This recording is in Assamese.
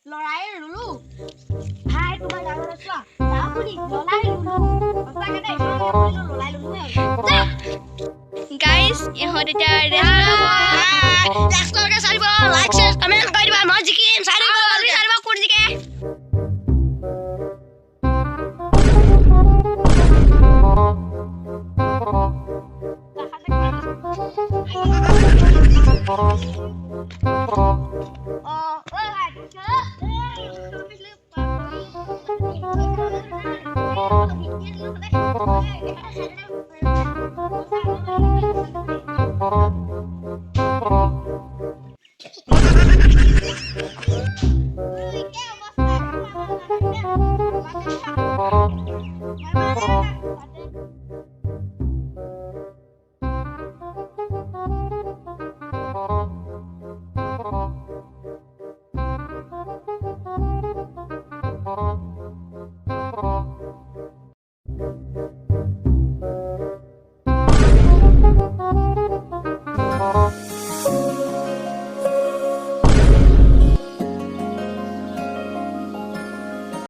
লৰাই ৰুলো ভাই তোমাৰ ডাঙৰ চোৱা দাপুনি লৰাই ৰুলো সঁচাকে দেই লৰাই ৰুলো গাইস ইহঁত এতিয়া ৰেষ্টকে চাৰিব লাইক শেয়াৰ কমেন্ট কৰি দিবা মই জিকিম চাৰিব জলদি চাৰিব কোন জিকে Oh,